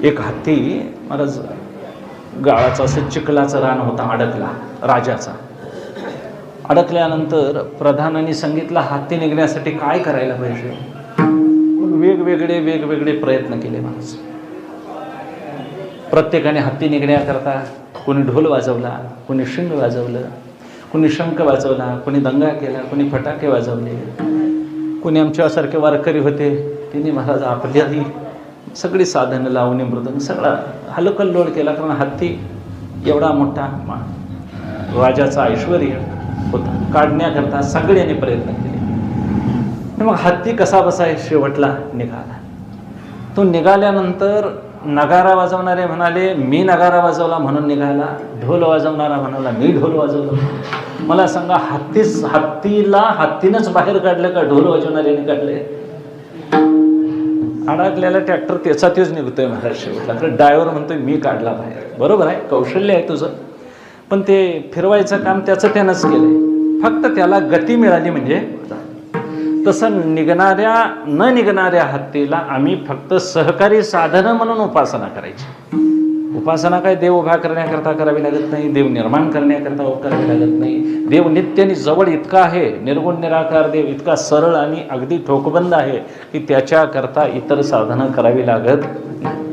एक हत्ती महाराज गाळाचा असं चिखलाचं रान होता, अडकला राजाचा. अडकल्यानंतर प्रधानाने सांगितलं हत्ती निघण्यासाठी काय करायला पाहिजे. वेगवेगळे प्रयत्न केले महाराज. प्रत्येकाने हत्ती निघण्याकरता कोणी ढोल वाजवला, कोणी शिंग वाजवलं, कोणी शंख वाजवला, कोणी दंगा केला, कोणी फटाके वाजवले, कोणी आमच्यासारखे वारकरी होते तिने महाराज आपल्याही सगळी साधनं लावणी मृदंग सगळा हलकल्लोळ केला. कारण हत्ती एवढा मोठा राजाचा ऐश्वर्य होता, काढण्याकरता सगळ्यांनी प्रयत्न केले. मग हत्ती कसा बसाय शेवटला निघाला. तो निघाल्यानंतर नगारा वाजवणारे म्हणाले मी नगारा वाजवला म्हणून निघाला, ढोल वाजवणारा म्हणाला मी ढोल वाजवलं. मला सांगा हत्तीला हत्तीनंच बाहेर काढलं का ढोल वाजवणाऱ्याने काढले? अडकलेला ट्रॅक्टर त्याचा तेच निघतोय महाराज शेवटला. तर ड्रायव्हर म्हणतोय मी काढला बाहेर. बरोबर आहे, कौशल्य आहे तुझं, पण ते फिरवायचं काम त्याचं त्यानंच केलंय. फक्त त्याला गती मिळाली म्हणजे. तसं न निघणाऱ्या हत्तीला आम्ही फक्त सहकारी साधनं म्हणून उपासना करायची. उपासना काय देव उभा करण्याकरता करावी लागत नाही, देव निर्माण करण्याकरता करावी लागत नाही. देव नित्य आणि जवळ इतका आहे, निर्गुण निराकार देव इतका सरळ आणि अगदी ठोकबंद आहे की त्याच्याकरता इतर साधनं करावी लागत नाही.